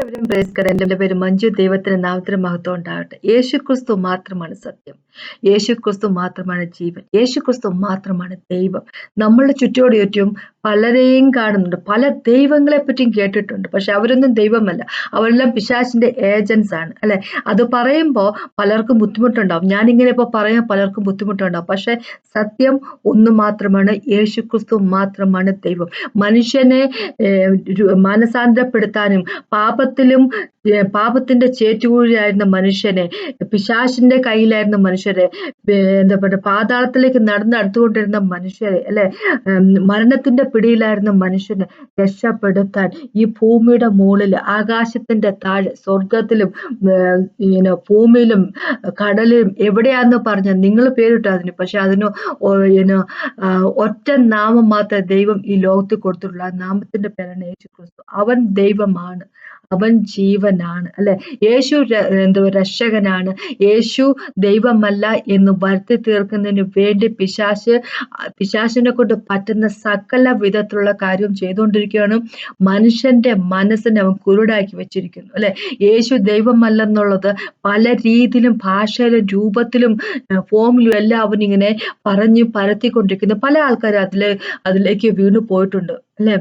എവരും praise God. എൻ്റെ പേര് മഞ്ജു. ദൈവത്തിന് നാമത്തിന് മഹത്വം ഉണ്ടാകട്ടെ. യേശു ക്രിസ്തു മാത്രമാണ് സത്യം. യേശു ക്രിസ്തു മാത്രമാണ് ജീവൻ. യേശു ക്രിസ്തു മാത്രമാണ് ദൈവം. നമ്മളുടെ ചുറ്റോട് പലരെയും കാണുന്നുണ്ട്, പല ദൈവങ്ങളെ പറ്റിയും കേട്ടിട്ടുണ്ട്. പക്ഷെ അവരൊന്നും ദൈവമല്ല, അവരെല്ലാം പിശാചിന്റെ ഏജൻസ് ആണ്, അല്ലെ? അത് പറയുമ്പോൾ പലർക്കും ബുദ്ധിമുട്ടുണ്ടാവും. ഞാനിങ്ങനെ ഇപ്പോൾ പറയാൻ പലർക്കും ബുദ്ധിമുട്ടുണ്ടാവും. പക്ഷെ സത്യം ഒന്ന് മാത്രമാണ്, യേശു ക്രിസ്തു മാത്രമാണ് ദൈവം. മനുഷ്യനെ മാനസാന്തരപ്പെടുത്താനും പാപത്തിന്റെ ചേറ്റുകുഴിയായിരുന്ന മനുഷ്യനെ, പിശാചിന്റെ കയ്യിലായിരുന്ന മനുഷ്യരെ, എന്താ പറയുക, പാതാളത്തിലേക്ക് നടന്നുകൊണ്ടിരുന്ന മനുഷ്യരെ, അല്ലെ, മരണത്തിന്റെ പിടിയിലായിരുന്ന മനുഷ്യനെ രക്ഷപ്പെടുത്താൻ ഈ ഭൂമിയുടെ മുകളിൽ, ആകാശത്തിന്റെ താഴെ, സ്വർഗത്തിലും ഭൂമിയിലും കടലിലും എവിടെയാന്ന് പറഞ്ഞ നിങ്ങൾ പേരിട്ടു അതിന്. പക്ഷെ അതിന് ഒറ്റ നാമം മാത്രമേ ദൈവം ഈ ലോകത്തിൽ കൊടുത്തിട്ടുള്ളൂ. ആ നാമത്തിന്റെ പേരാണ് യേശു ക്രിസ്തു. അവൻ ദൈവമാണ്, അവൻ ജീവനാണ്, അല്ലെ? യേശു രക്ഷകനാണ്. യേശു ദൈവമല്ല എന്ന് വരുത്തി തീർക്കുന്നതിന് വേണ്ടി പിശാചിനെ കൊണ്ട് പറ്റുന്ന സകല വിധത്തിലുള്ള കാര്യം ചെയ്തുകൊണ്ടിരിക്കുകയാണ്. മനുഷ്യന്റെ മനസ്സിനെ അവൻ കുരുടാക്കി വെച്ചിരിക്കുന്നു, അല്ലെ? യേശു ദൈവമല്ലെന്നുള്ളത് പല രീതിയിലും, ഭാഷയിലും, രൂപത്തിലും, ഫോമിലും എല്ലാം അവനിങ്ങനെ പറഞ്ഞു പരത്തിക്കൊണ്ടിരിക്കുന്നു. പല ആൾക്കാരും അതിലേക്ക് വീണു പോയിട്ടുണ്ട്, അല്ലെ?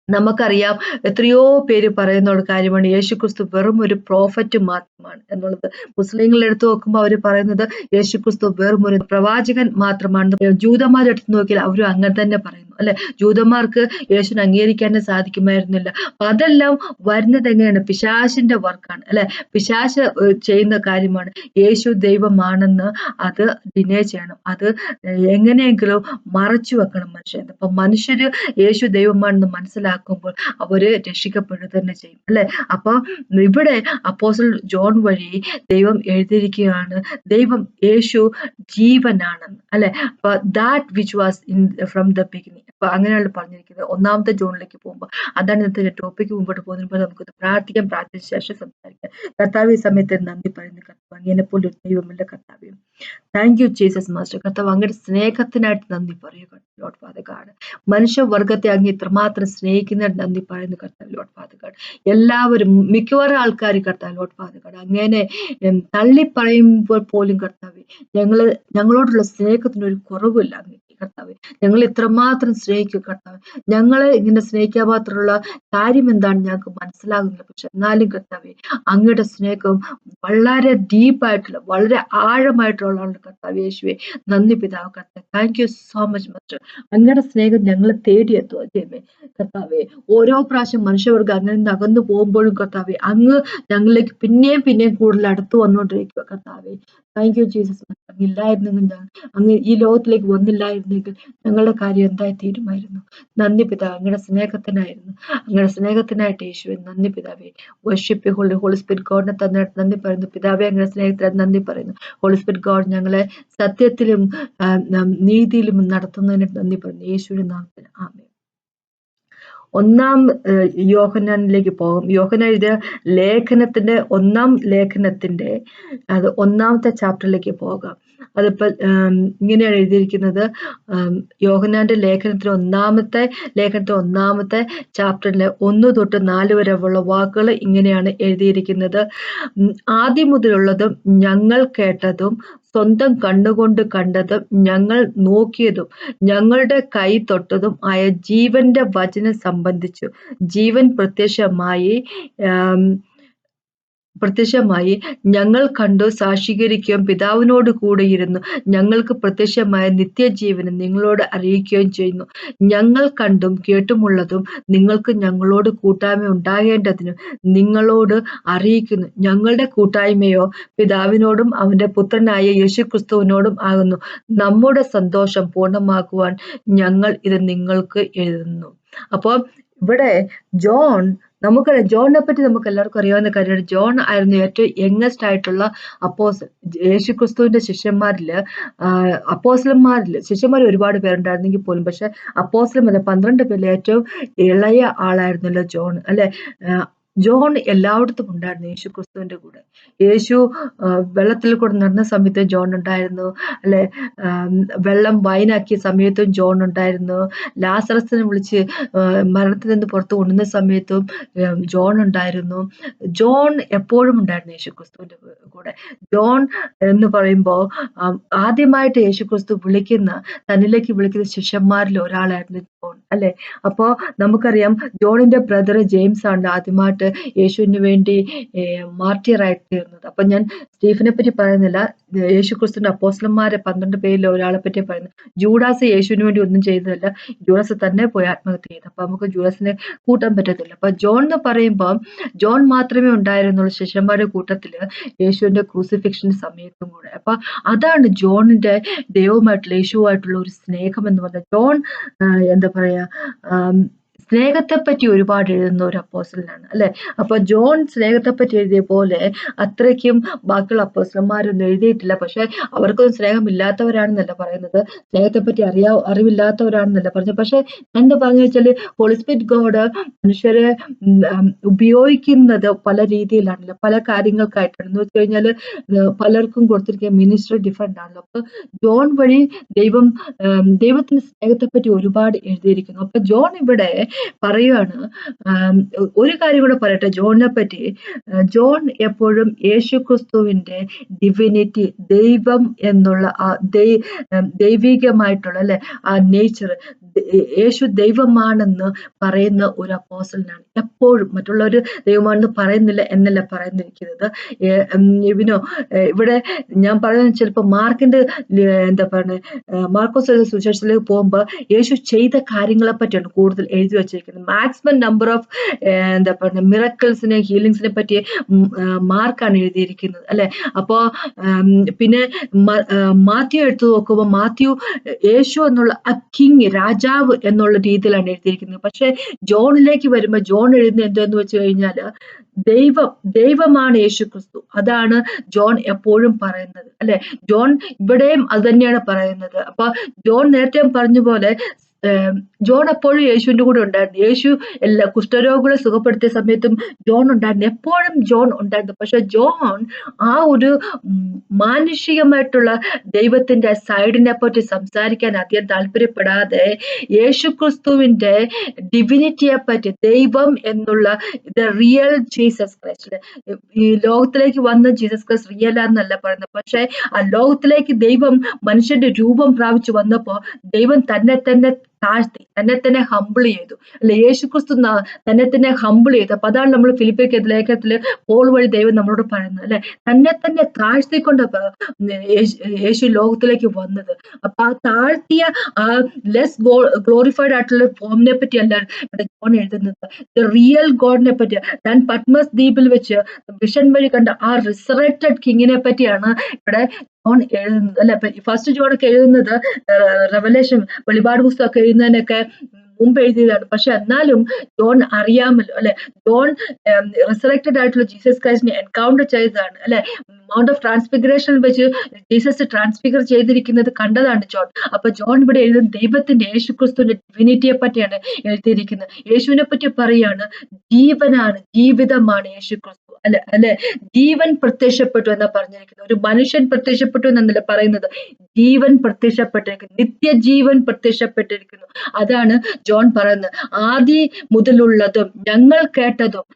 നമുക്കറിയാം, എത്രയോ പേര് പറയുന്ന ഒരു കാര്യമാണ് യേശുക്രിസ്തു വെറും ഒരു പ്രോഫറ്റ് മാത്രമാണ് എന്നുള്ളത്. മുസ്ലിങ്ങൾ എടുത്തു നോക്കുമ്പോൾ അവർ പറയുന്നത് യേശുക്രിസ്തു വെറും ഒരു പ്രവാചകൻ മാത്രമാണ്. ജൂതന്മാരെടുത്ത് നോക്കിയാൽ അവരും അങ്ങനെ തന്നെ പറയുന്നു, അല്ലെ? ജൂതന്മാർക്ക് യേശുവിനെ അംഗീകരിക്കാനേ സാധിക്കുമായിരുന്നില്ല. അപ്പൊ അതെല്ലാം വരുന്നത് എങ്ങനെയാണ്? പിശാചിന്റെ വർക്കാണ്, അല്ലെ? പിശാച് ചെയ്യുന്ന കാര്യമാണ്. യേശു ദൈവമാണെന്ന് അത് ഡിനേ ചെയ്യണം, അത് എങ്ങനെയെങ്കിലും മറച്ചു വെക്കണം മനുഷ്യൻ. അപ്പൊ മനുഷ്യര് യേശു ദൈവമാണെന്ന് മനസ്സിലാക്കുമ്പോൾ അവര് രക്ഷിക്കപ്പെടുക തന്നെ ചെയ്യും, അല്ലെ? അപ്പൊ ഇവിടെ അപ്പോസ്റ്റൽ ജോൺ വഴി ദൈവം എഴുതിയിരിക്കുകയാണ്, ദൈവം യേശു ജീവനാണെന്ന്, അല്ലെ? അപ്പൊ that which was in from the beginning. അപ്പൊ അങ്ങനെയാണ് പറഞ്ഞിരിക്കുന്നത്. ഒന്നാമത്തെ ജോണിലേക്ക് പോകുമ്പോൾ അതാണ് ഇന്നത്തെ ടോപ്പിക്ക്. മുമ്പോട്ട് പോകുമ്പോൾ നമുക്ക് പ്രാർത്ഥിച്ച ശേഷം സംസാരിക്കാം. കർത്താവ് ഈ സമയത്ത് നന്ദി പറയുന്നു. കർത്താവ് അങ്ങനെ പോലെ ദൈവമുള്ള കർത്താവ്, താങ്ക് യു ജീസസ് മാസ്റ്റർ. കർത്താവ് അങ്ങയുടെ സ്നേഹത്തിനായിട്ട് നന്ദി പറയുക ലോർഡ് ഫാദർ ഗോഡ്. മനുഷ്യവർഗത്തെ അങ്ങ് ഇത്രമാത്രം സ്നേഹിക്കുന്നതിന് നന്ദി പറയുന്നു കർത്താവ് ലോർഡ് ഫാദർ ഗോഡ്. എല്ലാവരും, മിക്കവാറും ആൾക്കാർ കർത്താവ് ലോർഡ് ഫാദർ ഗോഡ് അങ്ങനെ തള്ളി പറയുമ്പോൾ പോലും കർത്താവ് ഞങ്ങളോടുള്ള സ്നേഹത്തിനൊരു കുറവില്ല അങ്ങ് കർത്താവ്. ഞങ്ങൾ ഇത്രമാത്രം സ്നേഹിക്കും കർത്താവ്. ഞങ്ങളെ ഇങ്ങനെ സ്നേഹിക്കാൻ മാത്രമുള്ള കാര്യം എന്താണ് ഞങ്ങൾക്ക് മനസ്സിലാകുന്നില്ല. പക്ഷെ എന്നാലും കർത്താവ് അങ്ങയുടെ സ്നേഹം വളരെ ഡീപ്പായിട്ടുള്ള, വളരെ ആഴമായിട്ടുള്ള കർത്താവ് യേശുവെ നന്ദി പിതാവ് കർത്താവ്. Thank you so much master. അങ്ങയുടെ സ്നേഹം ഞങ്ങളെ തേടിയെത്തുക ദൈവമേ കർത്താവെ. ഓരോ പ്രാവശ്യം മനുഷ്യവർഗം അങ്ങനെ അകന്നു പോകുമ്പോഴും കർത്താവെ അങ്ങ് ഞങ്ങളിലേക്ക് പിന്നെയും കൂടുതൽ അടുത്ത് വന്നുകൊണ്ടിരിക്കുക കർത്താവെ. Thank you Jesus. ഇല്ലായിരുന്നെങ്കിൽ അങ്ങ് ഈ ലോകത്തിലേക്ക് വന്നില്ലായിരുന്നെങ്കിൽ ഞങ്ങളുടെ കാര്യം എന്തായി തീരുമായിരുന്നു. നന്ദി പിതാവ്, അങ്ങയുടെ സ്നേഹത്തിനായിരുന്നു, അങ്ങയുടെ സ്നേഹത്തിനായിട്ട് യേശുവെ നന്ദി പിതാവെ. വർഷിപ്പ് ഹോളി സ്പിരിറ്റ് ഗോഡിനെ തന്നിട്ട് നന്ദി പറയുന്നു പിതാവെ. അങ്ങയുടെ സ്നേഹത്തിനായിട്ട് നന്ദി പറയുന്നു ഹോളി സ്പിരിറ്റ് ഗോഡ്. ഞങ്ങളെ സത്യത്തിലും നീതിയിലും നടത്തുന്നതിന് നന്ദി പറയുന്നു യേശുവിന്റെ നാമത്തിൽ. ആമേൻ. ഒന്നാം യോഹന്നാനിലേക്ക് പോകും. യോഹന്നാൻ എഴുതിയ ലേഖനത്തിന്റെ ഒന്നാമത്തെ ചാപ്റ്ററിലേക്ക് പോകാം. അതിപ്പോ ഇങ്ങനെയാണ് എഴുതിയിരിക്കുന്നത്. യോഹന്നാന്റെ ലേഖനത്തിന്റെ ഒന്നാമത്തെ ചാപ്റ്ററിലെ 1 തൊട്ട് 4 വരെ ഉള്ള വാക്കുകൾ ഇങ്ങനെയാണ് എഴുതിയിരിക്കുന്നത്. ആദ്യം മുതലുള്ളതും ഞങ്ങൾ കേട്ടതും സ്വന്തം കണ്ണുകൊണ്ട് കണ്ടതും ഞങ്ങൾ നോക്കിയതും ഞങ്ങളുടെ കൈ തൊട്ടതും ആയ ജീവന്റെ വചനം സംബന്ധിച്ചു ജീവൻ പ്രത്യക്ഷമായി ഞങ്ങൾ കണ്ടു സാക്ഷീകരിക്കുകയും പിതാവിനോട് കൂടെ ഇരുന്നു ഞങ്ങൾക്ക് പ്രത്യക്ഷമായ നിത്യജീവനും നിങ്ങളോട് അറിയിക്കുകയും ചെയ്യുന്നു. ഞങ്ങൾ കണ്ടും കേട്ടുമുള്ളതും നിങ്ങൾക്ക് ഞങ്ങളോട് കൂട്ടായ്മ ഉണ്ടാകേണ്ടതിന് നിങ്ങളോട് അറിയിക്കുന്നു. ഞങ്ങളുടെ കൂട്ടായ്മയോ പിതാവിനോടും അവന്റെ പുത്രനായ യേശുക്രിസ്തുവിനോടും ആകുന്നു. നമ്മുടെ സന്തോഷം പൂർണ്ണമാക്കുവാൻ ഞങ്ങൾ ഇത് നിങ്ങൾക്ക് എഴുതുന്നു. അപ്പോൾ ഇവിടെ ജോണിനെ പറ്റി നമുക്ക് എല്ലാവർക്കും അറിയാവുന്ന കാര്യമാണ്. ജോൺ ആയിരുന്നു ഏറ്റവും യങ്ങസ്റ്റ് ആയിട്ടുള്ള അപ്പോസ്റ്റൽ. യേശുക്രിസ്തുവിന്റെ ശിഷ്യന്മാർ ഒരുപാട് പേരുണ്ടായിരുന്നെങ്കിൽ പോലും, പക്ഷെ അപ്പോസ്റ്റലന്മാർ 12 പേരിൽ ഏറ്റവും ഇളയ ആളായിരുന്നല്ലോ ജോൺ, അല്ലെ? ജോൺ എല്ലായിടത്തും ഉണ്ടായിരുന്നു യേശു ക്രിസ്തുവിന്റെ കൂടെ. യേശു വെള്ളത്തിൽ കൂടെ നടന്ന സമയത്ത് ജോൺ ഉണ്ടായിരുന്നു, അല്ലെ? വെള്ളം വൈനാക്കിയ സമയത്തും ജോൺ ഉണ്ടായിരുന്നു. ലാസറസിനെ വിളിച്ച് മരണത്തിൽ നിന്ന് പുറത്ത് കൊണ്ടുവന്ന സമയത്തും ജോൺ ഉണ്ടായിരുന്നു. ജോൺ എപ്പോഴും ഉണ്ടായിരുന്നു യേശു ക്രിസ്തുവിന്റെ കൂടെ. ജോൺ എന്ന് പറയുമ്പോൾ ആദ്യമായിട്ട് യേശു ക്രിസ്തു തന്നിലേക്ക് വിളിക്കുന്ന ശിഷ്യന്മാരിൽ ഒരാളായിരുന്നു ജോൺ, അല്ലെ? അപ്പോ നമുക്കറിയാം ജോണിന്റെ ബ്രദർ ജെയിംസ് ആണ് ആദ്യമായിട്ട് യേശുവിന് വേണ്ടി മാർട്ടിയറായിട്ട് തീർന്നത്. അപ്പൊ ഞാൻ സ്റ്റീഫനെ പറ്റി പറയുന്നില്ല, യേശു ക്രിസ്തുവിന്റെ അപ്പോസ്തലന്മാരെ 12 പേരിൽ ഒരാളെ പറ്റി പറയുന്നു. ജൂഡാസ് യേശുവിന് വേണ്ടി ഒന്നും ചെയ്തതല്ല, ജൂഡാസ് തന്നെ പോയി ആത്മഹത്യ ചെയ്തു. അപ്പൊ നമുക്ക് ജൂഡാസിനെ കൂട്ടാൻ പറ്റത്തില്ല. അപ്പൊ ജോൺ എന്ന് പറയുമ്പോൾ ജോൺ മാത്രമേ ഉണ്ടായിരുന്നുള്ളൂ ശിഷ്യന്മാരുടെ കൂട്ടത്തില് യേശുവിന്റെ ക്രൂസിഫിക്ഷൻ സമയത്തും കൂടെ. അപ്പൊ അതാണ് ജോണിന്റെ ദൈവവുമായിട്ടുള്ള യേശുവായിട്ടുള്ള ഒരു സ്നേഹം എന്ന് പറഞ്ഞാൽ. ജോൺ എന്താ പറയാ, സ്നേഹത്തെ പറ്റി ഒരുപാട് എഴുതുന്ന ഒരു അപ്പോസ്റ്റലനാണ്, അല്ലെ? അപ്പൊ ജോൺ സ്നേഹത്തെ പറ്റി എഴുതിയ പോലെ അത്രയ്ക്കും ബാക്കിയുള്ള അപ്പോസ്റ്റലന്മാരൊന്നും എഴുതിയിട്ടില്ല. പക്ഷെ അവർക്കൊന്നും സ്നേഹമില്ലാത്തവരാണെന്നല്ല പറയുന്നത്, സ്നേഹത്തെ പറ്റി അറിവില്ലാത്തവരാണെന്നല്ല പറഞ്ഞത്. പക്ഷെ എന്താ പറഞ്ഞു വെച്ചാല് ഹോളി സ്പിരിറ്റ് ഗോഡ് മനുഷ്യരെ ഉപയോഗിക്കുന്നത് പല രീതിയിലാണല്ലോ, പല കാര്യങ്ങൾക്കായിട്ടാണ്. എന്ന് വെച്ച് കഴിഞ്ഞാല് പലർക്കും കൊടുത്തിരിക്കുന്ന മിനിസ്ട്രി ഡിഫറെന്റ് ആണല്ലോ. അപ്പൊ ജോൺ വഴി ദൈവത്തിന്റെ സ്നേഹത്തെ പറ്റി ഒരുപാട് എഴുതിയിരിക്കുന്നു. അപ്പൊ ജോൺ ഇവിടെ പറയുകയാണ്. ഒരു കാര്യം കൂടെ പറയട്ടെ ജോണിനെ പറ്റി. ജോൺ എപ്പോഴും യേശുക്രിസ്തുവിന്റെ ഡിവിനിറ്റി, ദൈവം എന്നുള്ള ആ ദൈവികമായിട്ടുള്ള, അല്ലെ, ആ നേച്ചർ, യേശു ദൈവമാണെന്ന് പറയുന്ന ഒരു അപ്പോസ്റ്റലനാണ്. എപ്പോഴും മറ്റുള്ളവര് ദൈവമാണെന്ന് പറയുന്നില്ല എന്നല്ല പറയുന്നിരിക്കുന്നത്. ഇവിടെ ഞാൻ പറയുന്നത് ചിലപ്പോ മാർക്കിന്റെ എന്താ പറയുക, മാർക്കോസ് സുവിശേഷത്തിലേക്ക് പോകുമ്പോൾ യേശു ചെയ്ത കാര്യങ്ങളെ പറ്റിയാണ് കൂടുതൽ എഴുതി വച്ചിരിക്കുന്നത്. മാക്സിമം നമ്പർ ഓഫ് എന്താ പറയുക മിറക്കിൾസിനെ, ഹീലിങ്സിനെ പറ്റി മാർക്കാണ് എഴുതിയിരിക്കുന്നത്, അല്ലെ? അപ്പോ പിന്നെ മാത്യു എടുത്തു നോക്കുമ്പോൾ മാത്യു യേശു എന്നുള്ള ആ കിങ്, രാജാവ് എന്നുള്ള രീതിയിലാണ് എഴുതിയിരിക്കുന്നത്. പക്ഷെ ജോണിലേക്ക് വരുമ്പോൾ ജോൺ എഴുതുന്നത് എന്തെന്ന് വെച്ച് കഴിഞ്ഞാല് ദൈവമാണ് യേശു ക്രിസ്തു. അതാണ് ജോൺ എപ്പോഴും പറയുന്നത്, അല്ലെ? ജോൺ ഇവിടെയും അത് തന്നെയാണ് പറയുന്നത്. അപ്പൊ ജോൺ നേരത്തെ പറഞ്ഞ പോലെ ജോൺ എപ്പോഴും യേശുവിന്റെ കൂടെ ഉണ്ടായിരുന്നു. യേശു എല്ലാ കുഷ്ഠരോഗികളെ സുഖപ്പെടുത്തിയ സമയത്തും ജോൺ ഉണ്ടായിരുന്നു, എപ്പോഴും ജോൺ ഉണ്ടായിരുന്നു. പക്ഷെ ജോൺ ആ ഒരു മാനുഷികമായിട്ടുള്ള ദൈവത്തിന്റെ സൈഡിനെ പറ്റി സംസാരിക്കാൻ അധികം താല്പര്യപ്പെടാതെ യേശുക്രിസ്തുവിന്റെ ഡിവിനിറ്റിയെ പറ്റി, ദൈവം എന്നുള്ള ദ റിയൽ ജീസസ് ക്രൈസ്റ്റ്, ഈ ലോകത്തിലേക്ക് വന്ന ജീസസ് ക്രൈസ്റ്റ് റിയൽ ആണെന്നല്ല പറയുന്നത്. പക്ഷെ ആ ലോകത്തിലേക്ക് ദൈവം മനുഷ്യന്റെ രൂപം പ്രാപിച്ചു വന്നപ്പോ ദൈവം തന്നെ താഴ്ത്തി, തന്നെ തന്നെ ഹംബിൾ ചെയ്തു, അല്ലെ? യേശുക്രിസ്തു തന്നെ തന്നെ ഹംബിൾ ചെയ്തു. അപ്പൊ അതാണ് നമ്മൾ ഫിലിപ്പിയ ലേഖനത്തില് പോൾ വഴി ദൈവം നമ്മളോട് പറയുന്നത്, അല്ലെ? തന്നെ തന്നെ താഴ്ത്തിക്കൊണ്ട് യേശു ലോകത്തിലേക്ക് വന്നത്. അപ്പൊ ആ താഴ്ത്തിയ ആ ലെസ് ഗ്ലോറിഫൈഡ് ആയിട്ടുള്ള ഫോമിനെ പറ്റി അല്ല ഇവിടെ ജോൺ എഴുതുന്നത്, റിയൽ ഗോഡിനെ പറ്റി. ഞാൻ പത്മസ് ദ്വീപിൽ വെച്ച് വിഷൻ വഴി കണ്ട ആ റിസറക്റ്റഡ് കിങ്ങിനെ പറ്റിയാണ് ഇവിടെ ജോൺ എഴുതുന്നത്, അല്ലെ? ഫസ്റ്റ് ജോണൊക്കെ എഴുതുന്നത് റെവലേഷൻ, വെളിപാട് പുസ്തകമൊക്കെ എഴുതുന്നതിനൊക്കെ മുമ്പ് എഴുതിയതാണ്. പക്ഷെ എന്നാലും ജോൺ അറിയാമല്ലോ, അല്ലെ? ജോൺ റിസറക്റ്റഡ് ആയിട്ടുള്ള ജീസസ് ക്രൈസ്റ്റിനെ എൻകൗണ്ടർ ചെയ്തതാണ്, അല്ലെ? മൗണ്ട് ഓഫ് ട്രാൻസ്ഫിഗറേഷൻ വെച്ച് ജീസസ് ട്രാൻസ്ഫിഗർ ചെയ്തിരിക്കുന്നത് കണ്ടതാണ് ജോൺ. അപ്പൊ ജോൺ ഇവിടെ എഴുതുന്ന ദൈവത്തിന്റെ, യേശുക്രിസ്തുവിന്റെ ഡിവിനിറ്റിയെ പറ്റിയാണ് എഴുതിയിരിക്കുന്നത്. യേശുവിനെ പറ്റി പറയാണ്, ജീവനാണ്, ജീവിതമാണ് യേശുക്രിസ്തു, അല്ലെ? ജീവൻ പ്രത്യക്ഷപ്പെട്ടു എന്നാ പറഞ്ഞിരിക്കുന്നത്. ഒരു മനുഷ്യൻ പ്രത്യക്ഷപ്പെട്ടു എന്നല്ല പറയുന്നത്, ജീവൻ പ്രത്യക്ഷപ്പെട്ടിരിക്കുന്നു, നിത്യജീവൻ പ്രത്യക്ഷപ്പെട്ടിരിക്കുന്നു. അതാണ് ജോൺ പറയുന്നത്. ആദി മുതലുള്ളതും ഞങ്ങൾ കേട്ടതും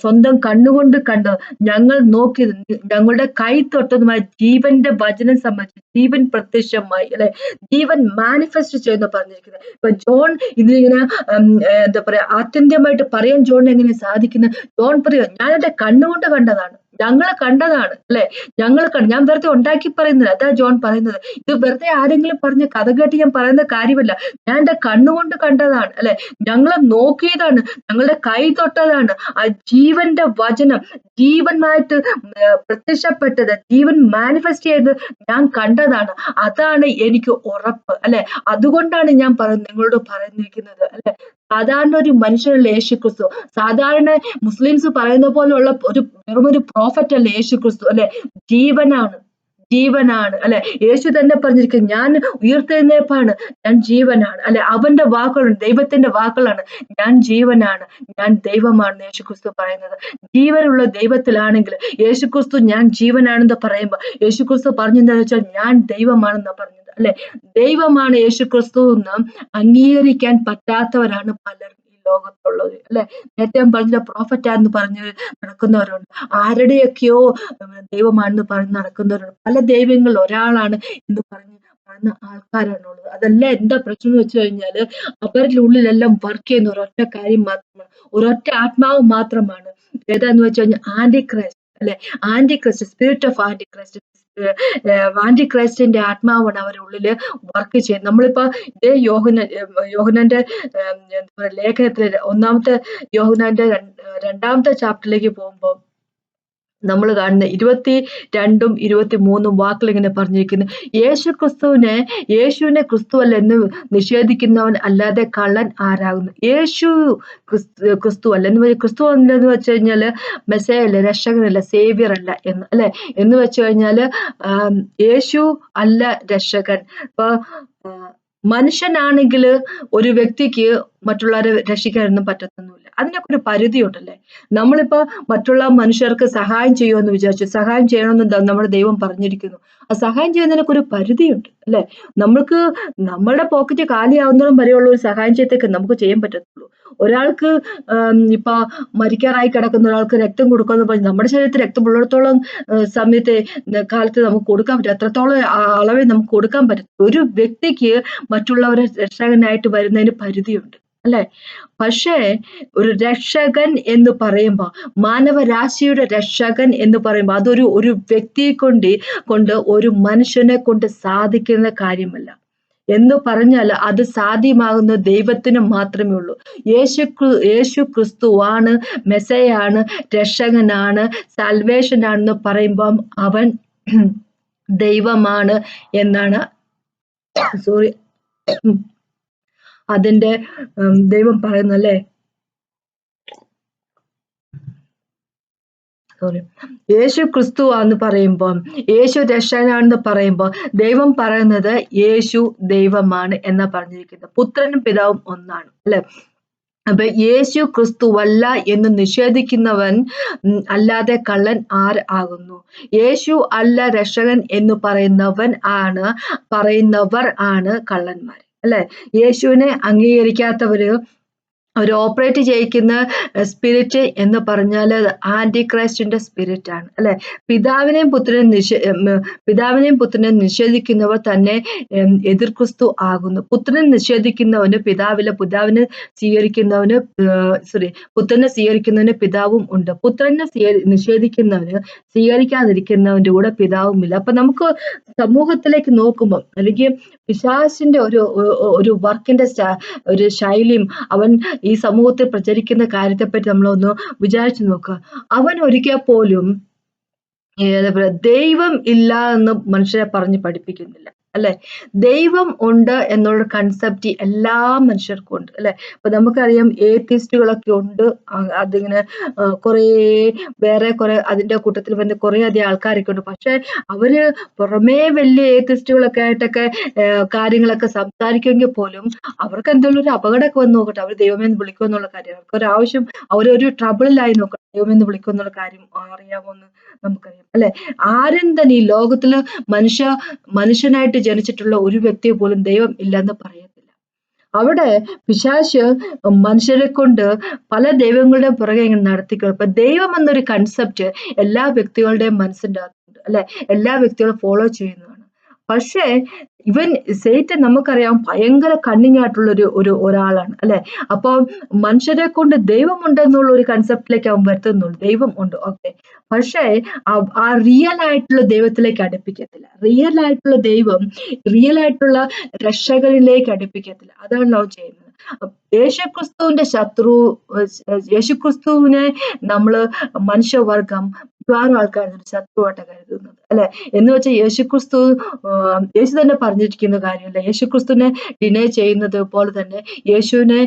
സ്വന്തം കണ്ണുകൊണ്ട് കണ്ടതും ഞങ്ങൾ നോക്കിയതും ഞങ്ങളുടെ കൈ തൊട്ടതുമായ ജീവന്റെ വചനം സംബന്ധിച്ച് ജീവൻ പ്രത്യക്ഷമായി, അല്ലെ? ജീവൻ മാനിഫെസ്റ്റ് ചെയ്യുന്ന പറഞ്ഞിരിക്കുന്നത്. ഇപ്പൊ ജോൺ ഇതിലിങ്ങനെ എന്താ പറയാ, ആത്യന്തികമായിട്ട് പറയാൻ ജോണിന് എങ്ങനെ സാധിക്കുന്നത്? ജോൺ പറയുക, ഞാൻ എന്റെ കണ്ണുകൊണ്ട് കണ്ടതാണ്, ഞങ്ങൾ കണ്ടതാണ്, അല്ലെ? ഞാൻ വെറുതെ ഉണ്ടാക്കി പറയുന്നില്ല, അതാ ജോൺ പറയുന്നത്. ഇത് വെറുതെ ആരെങ്കിലും പറഞ്ഞ കഥ കേട്ട് ഞാൻ പറയുന്ന കാര്യമല്ല, ഞാൻ എന്റെ കണ്ണുകൊണ്ട് കണ്ടതാണ്, അല്ലെ? ഞങ്ങൾ നോക്കിയതാണ്, ഞങ്ങളുടെ കൈ തൊട്ടതാണ്. ആ ജീവന്റെ വചനം ജീവനായിട്ട് പ്രത്യക്ഷപ്പെട്ടത്, ജീവൻ മാനിഫെസ്റ്റ് ചെയ്ത് ഞാൻ കണ്ടതാണ്. അതാണ് എനിക്ക് ഉറപ്പ്, അല്ലെ? അതുകൊണ്ടാണ് ഞാൻ നിങ്ങളോട് പറഞ്ഞിരിക്കുന്നത്, അല്ലെ? സാധാരണ ഒരു മനുഷ്യനല്ല യേശുക്രിസ്തു. സാധാരണ മുസ്ലിംസ് പറയുന്ന പോലെയുള്ള വെറും ഒരു പ്രോഫറ്റ് അല്ല യേശുക്രിസ്തു, അല്ലെ? ജീവനാണ്, ജീവനാണ് അല്ലെ. യേശു തന്നെ പറഞ്ഞിരിക്കും, ഞാൻ ഉയർത്തെഴുന്നേൽപ്പാണ്, ഞാൻ ജീവനാണ് അല്ലെ. അവന്റെ വാക്കുകൾ, ദൈവത്തിന്റെ വാക്കുകളാണ്, ഞാൻ ജീവനാണ്, ഞാൻ ദൈവമാണെന്ന് യേശുക്രിസ്തു പറയുന്നത്. ജീവനുള്ള ദൈവത്തിലാണെങ്കിൽ യേശുക്രിസ്തു ഞാൻ ജീവനാണെന്ന് പറയുമ്പോൾ യേശുക്രിസ്തു പറഞ്ഞെന്താണെന്ന് വെച്ചാൽ ഞാൻ ദൈവമാണെന്ന് പറഞ്ഞത് അല്ലെ. ദൈവമാണ് യേശുക്രിസ്തു എന്ന് അംഗീകരിക്കാൻ പറ്റാത്തവരാണ് പലരും ഈ ലോകത്തുള്ളത് അല്ലെ. നേരത്തെ ഞാൻ പറഞ്ഞ പ്രോഫറ്റാന്ന് പറഞ്ഞ് നടക്കുന്നവരുണ്ട്, ആരുടെയൊക്കെയോ ദൈവമാണെന്ന് പറഞ്ഞ് നടക്കുന്നവരുണ്ട്, പല ദൈവങ്ങളിൽ ഒരാളാണ് എന്ന് പറഞ്ഞ് പറയുന്ന ആൾക്കാരാണുള്ളത്. അതെല്ലാം എന്താ പ്രശ്നം എന്ന് വെച്ച് കഴിഞ്ഞാല് അവരുടെ ഉള്ളിലെല്ലാം വർക്ക് ചെയ്യുന്ന ഒരൊറ്റ കാര്യം മാത്രമാണ്, ഒരൊറ്റ ആത്മാവ് മാത്രമാണ്. ഏതാന്ന് വെച്ച് കഴിഞ്ഞാൽ ആന്റി ക്രൈസ്റ്റ് അല്ലെ. Antichrist, spirit of antichrist, ആന്റി ക്രൈസ്റ്റിന്റെ ആത്മാവാണ് അവരുടെ ഉള്ളില് വർക്ക് ചെയ്യുന്നത്. നമ്മളിപ്പോ ഇതേ യോഹന്നാന്റെ എന്താ പറയാ ലേഖനത്തില് ഒന്നാമത്തെ യോഹന്നാന്റെ രണ്ടാമത്തെ ചാപ്റ്ററിലേക്ക് പോകുമ്പോൾ നമ്മൾ കാണുന്ന 22ഉം 23ഉം വാക്കുകൾ ഇങ്ങനെ പറഞ്ഞിരിക്കുന്നു, യേശുവിനെ ക്രിസ്തുവല്ല എന്ന് നിഷേധിക്കുന്നവൻ അല്ലാതെ കള്ളൻ ആരാകുന്നു. യേശു ക്രിസ്തു അല്ല എന്ന് ക്രിസ്തു എന്ന് വെച്ച് കഴിഞ്ഞാല് മെസ്സയല്ല, രക്ഷകനല്ല, സേവിയർ അല്ല എന്ന് അല്ലെ. എന്ന് വെച്ച് കഴിഞ്ഞാല് യേശു അല്ല രക്ഷകൻ. ഇപ്പൊ മനുഷ്യനാണെങ്കിൽ ഒരു വ്യക്തിക്ക് മറ്റുള്ളവരെ രക്ഷിക്കാനൊന്നും പറ്റത്തൊന്നുമില്ല, അതിനൊക്കെ ഒരു പരിധിയുണ്ടല്ലേ. നമ്മളിപ്പോ മറ്റുള്ള മനുഷ്യർക്ക് സഹായം ചെയ്യുമെന്ന് വിചാരിച്ചു, സഹായം ചെയ്യണമെന്ന് നമ്മുടെ ദൈവം പറഞ്ഞിരിക്കുന്നു, ആ സഹായം ചെയ്യുന്നതിനൊക്കെ ഒരു പരിധിയുണ്ട് അല്ലെ. നമ്മൾക്ക് നമ്മുടെ പോക്കറ്റ് കാലിയാവുന്നതും വരെയുള്ള ഒരു സഹായം ചെയ്തൊക്കെ നമുക്ക് ചെയ്യാൻ പറ്റത്തുള്ളൂ. ഒരാൾക്ക് ഇപ്പൊ മരിക്കാറായി കിടക്കുന്ന ഒരാൾക്ക് രക്തം കൊടുക്കാന്ന് പറഞ്ഞ് നമ്മുടെ ശരീരത്തിൽ രക്തം ഉള്ളിടത്തോളം സമയത്തെ കാലത്ത് നമുക്ക് കൊടുക്കാൻ പറ്റും, അത്രത്തോളം അളവേ നമുക്ക് കൊടുക്കാൻ പറ്റും. ഒരു വ്യക്തിക്ക് മറ്റുള്ളവരെ രക്ഷകനായിട്ട് വരുന്നതിന് പരിധിയുണ്ട് അല്ലെ. പക്ഷേ ഒരു രക്ഷകൻ എന്ന് പറയുമ്പോ, മാനവരാശിയുടെ രക്ഷകൻ എന്ന് പറയുമ്പോ അതൊരു വ്യക്തിയെ കൊണ്ട് ഒരു മനുഷ്യനെ കൊണ്ട് സാധിക്കുന്ന കാര്യമല്ല. എന്ന് പറഞ്ഞാൽ അത് സാധ്യമാകുന്ന ദൈവത്തിന് മാത്രമേ ഉള്ളൂ. യേശു ക്രിസ്തുവാണ്, മെസ്സയാണ്, രക്ഷകനാണ്, സാൽവേഷൻ ആണെന്ന് പറയുമ്പം അവൻ ദൈവമാണ് എന്നാണ് അതിന്റെ ദൈവം പറയുന്നല്ലേ. യേശു ക്രിസ്തുവാന്ന് പറയുമ്പോൾ, യേശു രക്ഷകനാണെന്ന് പറയുമ്പോൾ ദൈവം പറയുന്നത് യേശു ദൈവമാണ് എന്നാ പറഞ്ഞിരിക്കുന്നത്. പുത്രനും പിതാവും ഒന്നാണ് അല്ലെ. അപ്പൊ യേശു ക്രിസ്തുവല്ല എന്ന് നിഷേധിക്കുന്നവൻ അല്ലാതെ കള്ളൻ ആകുന്നു. യേശു അല്ല രക്ഷകൻ എന്ന് പറയുന്നവർ ആണ് കള്ളന്മാർ അല്ലെ. യേശുവിനെ അംഗീകരിക്കാത്തവര് അവർ ഓപ്പറേറ്റ് ചെയ്യിക്കുന്ന സ്പിരിറ്റ് എന്ന് പറഞ്ഞാൽ ആന്റി ക്രൈസ്റ്റിന്റെ സ്പിരിറ്റ് ആണ് അല്ലെ. പിതാവിനെയും പുത്രനെയും നിഷേധിക്കുന്നവർ തന്നെ എതിർ ക്രിസ്തു ആകുന്നു. പുത്രനെ നിഷേധിക്കുന്നവന് പിതാവില്ല, പുത്രനെ സ്വീകരിക്കുന്നവന് പിതാവും ഉണ്ട്. പുത്രനെ നിഷേധിക്കുന്നവന് സ്വീകരിക്കാതിരിക്കുന്നവന്റെ കൂടെ പിതാവുമില്ല. അപ്പൊ നമുക്ക് സമൂഹത്തിലേക്ക് നോക്കുമ്പോൾ, അല്ലെങ്കിൽ പിശാചിന്റെ ഒരു വർക്കിന്റെ ഒരു ശൈലിയും അവൻ ഈ സമൂഹത്തിൽ പ്രചരിക്കുന്ന കാര്യത്തെപ്പറ്റി നമ്മളൊന്ന് വിചാരിച്ചു നോക്കുക. അവൻ ഒരിക്കൽ പോലും ദൈവം ഇല്ല എന്ന് മനുഷ്യരെ പറഞ്ഞ് പഠിപ്പിക്കുന്നില്ല അല്ലെ. ദൈവം ഉണ്ട് എന്നുള്ള കൺസെപ്റ്റ് എല്ലാ മനുഷ്യർക്കും ഉണ്ട് അല്ലെ. അപ്പൊ നമുക്കറിയാം ഏത്തിസ്റ്റുകളൊക്കെ ഉണ്ട്, അതിങ്ങനെ വേറെ കുറെ അതിന്റെ കൂട്ടത്തിൽ വന്ന് കുറെ അധികം ആൾക്കാരൊക്കെ ഉണ്ട്. പക്ഷെ അവര് പുറമേ വലിയ ഏത്തിസ്റ്റുകളൊക്കെ ആയിട്ടൊക്കെ കാര്യങ്ങളൊക്കെ സംസാരിക്കുമെങ്കിൽ പോലും അവർക്ക് എന്തെങ്കിലും ഒരു അപകടമൊക്കെ വന്ന് നോക്കട്ടെ, അവർ ദൈവമെന്ന് വിളിക്കുമെന്നുള്ള കാര്യം, അവർക്കൊരാവശ്യം, അവരൊരു ട്രബിളിലായി നോക്കട്ടെ, ദൈവമെന്ന് വിളിക്കുമെന്നുള്ള കാര്യം അറിയാമോന്ന് നമുക്കറിയാം അല്ലെ. ആരും തന്നെ ഈ ലോകത്തില് മനുഷ്യനായിട്ട് ജനിച്ചിട്ടുള്ള ഒരു വ്യക്തിയെ പോലും ദൈവം ഇല്ലെന്ന് പറയത്തില്ല. അവിടെ പിശാച് മനുഷ്യരെ കൊണ്ട് പല ദൈവങ്ങളുടെ പുറകെ ഇങ്ങനെ നടത്തിക്കും. അപ്പൊ ദൈവം എന്നൊരു കൺസെപ്റ്റ് എല്ലാ വ്യക്തികളുടെയും മനസ്സിന്റെ അകത്തുണ്ട് അല്ലെ, എല്ലാ വ്യക്തികളും ഫോളോ ചെയ്യുന്നതാണ്. പക്ഷേ ഇവൻ സൈറ്റൻ നമുക്കറിയാം ഭയങ്കര കണ്ണിങ് ആയിട്ടുള്ള ഒരാളാണ് അല്ലെ. അപ്പൊ മനുഷ്യരെ കൊണ്ട് ദൈവമുണ്ടെന്നുള്ള ഒരു കൺസെപ്റ്റിലേക്ക് അവൻ വരുത്തുന്നുള്ളൂ. ദൈവം ഉണ്ട്, ഓക്കെ, പക്ഷേ ആ റിയൽ ആയിട്ടുള്ള ദൈവത്തിലേക്ക് അടുപ്പിക്കത്തില്ല. റിയൽ ആയിട്ടുള്ള ദൈവം റിയൽ ആയിട്ടുള്ള രക്ഷകരിലേക്ക് അടുപ്പിക്കത്തില്ല. അതാണ് നാം ചെയ്യുന്നത്. യേശുക്രിസ്തുവിനെ നമ്മള് മനുഷ്യവർഗം മിക്കവാറും ആൾക്കാർ ശത്രുവായിട്ട് കരുതുന്നത് അല്ലെ. എന്ന് വെച്ചാൽ യേശു തന്നെ പറഞ്ഞിരിക്കുന്ന കാര്യമല്ല. യേശുക്രിസ്തുവിനെ ഡിനൈ ചെയ്യുന്നത് പോലെ തന്നെ യേശുവിനെ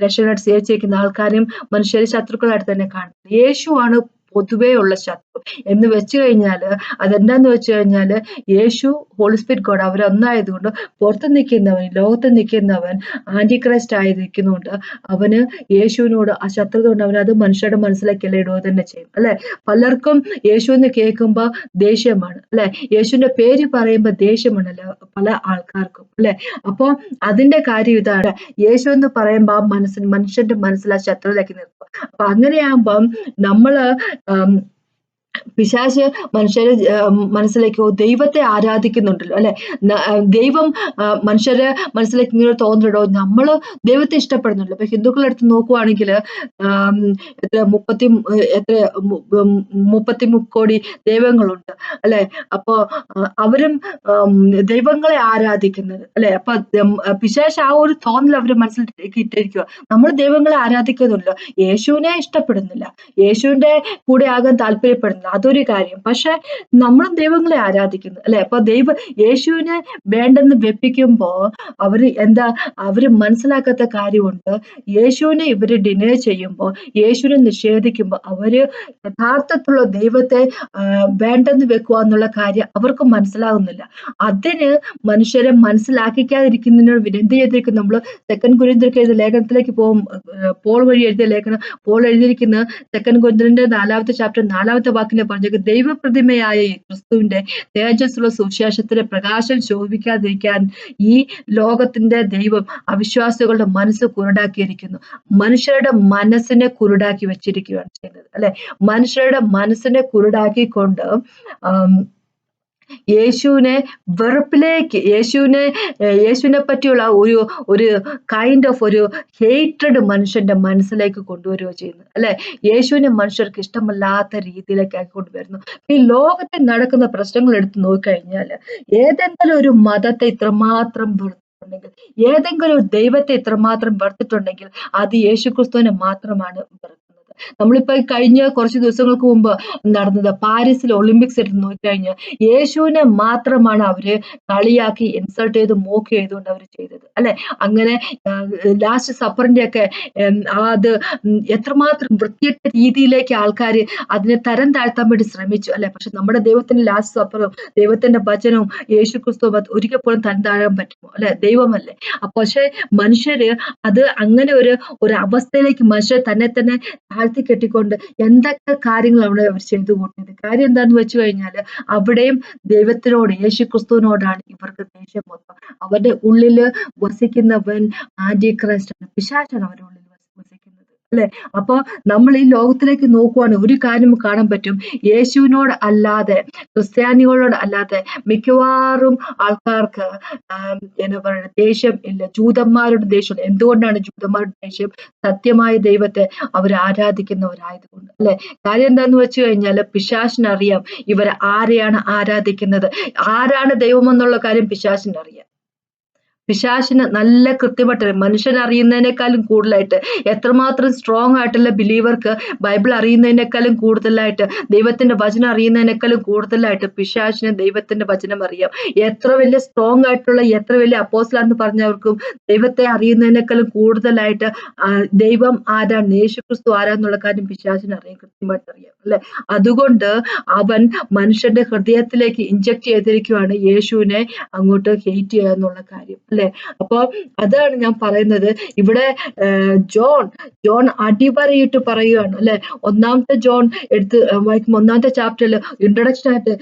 രക്ഷകനായിട്ട് സ്വീകരിച്ചിരിക്കുന്ന ആൾക്കാരും മനുഷ്യരെ ശത്രുക്കളായിട്ട് തന്നെ കാണുന്നത്. യേശുവാണ് പൊതുവേ ഉള്ള ശത്രു എന്ന് വെച്ച് കഴിഞ്ഞാൽ അതെന്താന്ന് വെച്ച് കഴിഞ്ഞാൽ യേശു ഹോളി സ്പിരിറ്റ് ഗോഡ് അവരൊന്നായതുകൊണ്ട് പുറത്ത് നിൽക്കുന്നവൻ ലോകത്ത് നിൽക്കുന്നവൻ ആന്റി ക്രൈസ്റ്റ് ആയിരിക്കുന്നുണ്ട്. അവന് യേശുവിനോട് ആ ശത്രുത കൊണ്ട് അവനത് മനുഷ്യരുടെ മനസ്സിലേക്കല്ല ഇടുക തന്നെ ചെയ്യും അല്ലെ. പലർക്കും യേശു എന്ന് കേൾക്കുമ്പോൾ ദേഷ്യമാണ് അല്ലെ. യേശുവിന്റെ പേര് പറയുമ്പോൾ ദേഷ്യമാണല്ലോ പല ആൾക്കാർക്കും അല്ലെ. അപ്പൊ അതിന്റെ കാര്യം ഇതാണ്, യേശു എന്ന് പറയുമ്പോൾ ആ മനുഷ്യന്റെ മനസ്സിൽ ആ ശത്രുതയിലേക്ക് നിർത്തും. അപ്പൊ അങ്ങനെയാകുമ്പം നമ്മള് പിശാച് മനുഷ്യരെ മനസ്സിലേക്ക് ദൈവത്തെ ആരാധിക്കുന്നുണ്ടല്ലോ അല്ലെ. ദൈവം മനുഷ്യരെ മനസ്സിലേക്ക് ഇങ്ങനെ തോന്നിടോ നമ്മള് ദൈവത്തെ ഇഷ്ടപ്പെടുന്നുണ്ടല്ലോ. ഇപ്പൊ ഹിന്ദുക്കളുടെ അടുത്ത് നോക്കുവാണെങ്കിൽ എത്ര 30 കോടി ദൈവങ്ങളുണ്ട് അല്ലെ. അപ്പൊ അവരും ദൈവങ്ങളെ ആരാധിക്കുന്നത് അല്ലെ. അപ്പൊ പിശാച് ആ ഒരു തോന്നൽ അവര് മനസ്സിലേക്ക് ഇട്ടിരിക്കുക. നമ്മൾ ദൈവങ്ങളെ ആരാധിക്കുന്നില്ല, യേശുവിനെ ഇഷ്ടപ്പെടുന്നില്ല, യേശുവിന്റെ കൂടെ ആകാൻ താല്പര്യപ്പെടുന്നില്ല, അതൊരു കാര്യം. പക്ഷെ നമ്മളും ദൈവങ്ങളെ ആരാധിക്കുന്നു അല്ലെ. അപ്പൊ യേശുവിനെ വേണ്ടെന്ന് വെപ്പിക്കുമ്പോ അവര് മനസ്സിലാക്കാത്ത കാര്യമുണ്ട്. യേശുവിനെ ഇവര് ഡിനേ ചെയ്യുമ്പോൾ, യേശുവിനെ നിഷേധിക്കുമ്പോൾ അവര് യഥാർത്ഥത്തിലുള്ള ദൈവത്തെ വേണ്ടെന്ന് വെക്കുക എന്നുള്ള കാര്യം അവർക്ക് മനസ്സിലാകുന്നില്ല. അതിന് മനുഷ്യരെ മനസ്സിലാക്കിക്കാതിരിക്കുന്നതിനോട് എന്ത് ചെയ്തിരിക്കുന്നു നമ്മള് 2 കൊരിന്ത്യർക്ക് എഴുതിയ ലേഖനത്തിലേക്ക് പോകും. പോൾ വഴി എഴുതിയ ലേഖനം, പോൾ എഴുതിയിരിക്കുന്ന 2 കൊരിന്ത്യരുടെ 4-ാമത്തെ ചാപ്റ്റർ 4-ാമത്തെ വാക്കിനെ പറഞ്ഞേക്ക് ദൈവപ്രതിമയായ ക്രിസ്തുവിന്റെ തേജസ്സുള്ള സുവിശേഷത്തിന്റെ പ്രകാശം ശോഭിക്കാതിരിക്കാൻ ഈ ലോകത്തിന്റെ ദൈവം അവിശ്വാസികളുടെ മനസ്സ് കുരുടാക്കിയിരിക്കുന്നു. മനുഷ്യരുടെ മനസ്സിനെ കുരുടാക്കി വെച്ചിരിക്കുകയാണ് ചെയ്യുന്നത് അല്ലെ. മനുഷ്യരുടെ മനസ്സിനെ കുരുടാക്കിക്കൊണ്ട് യേശുവിനെ വെറുപ്പിലേക്ക്, യേശുവിനെ പറ്റിയുള്ള ഒരു കൈൻഡ് ഓഫ് ഒരു ഹേറ്റഡ് മനുഷ്യന്റെ മനസ്സിലേക്ക് കൊണ്ടുവരിക ചെയ്യുന്നു അല്ലെ. യേശുവിനെ മനുഷ്യർക്ക് ഇഷ്ടമല്ലാത്ത രീതിയിലേക്ക് കൊണ്ടുവരുന്നു. ഈ ലോകത്തിൽ നടക്കുന്ന പ്രശ്നങ്ങൾ എടുത്ത് നോക്കിക്കഴിഞ്ഞാൽ ഏതെങ്കിലും ഒരു മതത്തെ ഇത്രമാത്രം വെറുത്തിട്ടുണ്ടെങ്കിൽ, ഏതെങ്കിലും ഒരു ദൈവത്തെ ഇത്രമാത്രം വെറുത്തിട്ടുണ്ടെങ്കിൽ അത് യേശുക്രിസ്തുവിനെ മാത്രമാണ് വെറുക്കുന്നത്. നമ്മളിപ്പോ കഴിഞ്ഞ കുറച്ച് ദിവസങ്ങൾക്ക് മുമ്പ് നടന്നത് പാരീസിൽ ഒളിമ്പിക്സ് എടുത്ത് നോക്കിക്കഴിഞ്ഞാൽ യേശുവിനെ മാത്രമാണ് അവര് കളിയാക്കി ഇൻസൾട്ട് ചെയ്ത് മോക്ക് ചെയ്തുകൊണ്ട് അവർ ചെയ്തത് അല്ലെ. അങ്ങനെ ലാസ്റ്റ് സപ്പറിന്റെ ഒക്കെ അത് എത്രമാത്രം വൃത്തിയിട്ട രീതിയിലേക്ക് ആൾക്കാര് അതിനെ തരം താഴ്ത്താൻ വേണ്ടി ശ്രമിച്ചു അല്ലെ. പക്ഷെ നമ്മുടെ ദൈവത്തിന്റെ ലാസ്റ്റ് സപ്പറും ദൈവത്തിന്റെ വചനവും യേശു ക്രിസ്തു ഒരിക്കൽ പോലും തരം താഴാൻ പറ്റുമോ അല്ലെ. ദൈവമല്ലേ. പക്ഷെ മനുഷ്യര് അത് അങ്ങനെ ഒരു അവസ്ഥയിലേക്ക് മനുഷ്യർ തന്നെ താഴ്ത്തി കെട്ടിക്കൊണ്ട് എന്തൊക്കെ കാര്യങ്ങൾ അവിടെ അവർ ചെയ്തു കൂട്ടിയത്. കാര്യം എന്താന്ന് വെച്ച് കഴിഞ്ഞാല് അവിടെയും ദൈവത്തിനോട് യേശു ക്രിസ്തുവിനോടാണ് ഇവർക്ക് ദേഷ്യം മൊത്തം. അവരുടെ ഉള്ളില് വസിക്കുന്നവൻ ആന്റി ക്രൈസ്റ്റ് ആണ്, പിശാചാണ് അവരുടെ ഉള്ളിൽ വസിക്കുന്നത് അല്ലെ. അപ്പൊ നമ്മൾ ഈ ലോകത്തിലേക്ക് നോക്കുവാണെങ്കിൽ ഒരു കാര്യം കാണാൻ പറ്റും, യേശുവിനോട് അല്ലാതെ, ക്രിസ്ത്യാനികളോട് അല്ലാതെ മിക്കവാറും ആൾക്കാർക്ക് എന്താ പറയുക ദേഷ്യം ഇല്ല. ജൂതന്മാരുടെ ദേഷ്യം. എന്തുകൊണ്ടാണ് ജൂതന്മാരുടെ ദേഷ്യം? സത്യമായ ദൈവത്തെ അവർ ആരാധിക്കുന്നവരായതുകൊണ്ട് അല്ലെ. കാര്യം എന്താന്ന് വെച്ച് കഴിഞ്ഞാൽ പിശാചിനറിയാം ഇവർ ആരെയാണ് ആരാധിക്കുന്നത്, ആരാണ് ദൈവം എന്നുള്ള കാര്യം പിശാചിനറിയാം. പിശാചിന് നല്ല കൃത്യമായിട്ട് മനുഷ്യൻ അറിയുന്നതിനേക്കാളും കൂടുതലായിട്ട്, എത്രമാത്രം സ്ട്രോങ് ആയിട്ടുള്ള ബിലീവർക്ക് ബൈബിൾ അറിയുന്നതിനേക്കാളും കൂടുതലായിട്ട്, ദൈവത്തിന്റെ വചനം അറിയുന്നതിനേക്കാളും കൂടുതലായിട്ട് പിശാചിന് ദൈവത്തിന്റെ വചനം അറിയാം. എത്ര വലിയ സ്ട്രോങ് ആയിട്ടുള്ള, എത്ര വലിയ അപ്പോസ്തലനാണെന്ന് പറഞ്ഞവർക്കും ദൈവത്തെ അറിയുന്നതിനേക്കാളും കൂടുതലായിട്ട് ദൈവം ആരാണ്, യേശുക്രിസ്തു ആരാന്നുള്ള കാര്യം പിശാചിന് അറിയാം, കൃത്യമായിട്ട് അറിയാം അല്ലെ. അതുകൊണ്ട് അവൻ മനുഷ്യന്റെ ഹൃദയത്തിലേക്ക് ഇഞ്ചക്ട് ചെയ്തിരിക്കുകയാണ് യേശുവിനെ അങ്ങോട്ട് ഹെയ്റ്റ് ചെയ്യുക എന്നുള്ള കാര്യം അല്ലെ. അപ്പൊ അതാണ് ഞാൻ പറയുന്നത്. ഇവിടെ ജോൺ അടിവരയിട്ട് പറയുകയാണ് അല്ലെ. 1-ാമത്തെ ജോൺ എടുത്ത് വായിക്കുമ്പോൾ 1-ാമത്തെ ചാപ്റ്ററിൽ ഇൻട്രൊഡക്ഷൻ ആയിട്ട്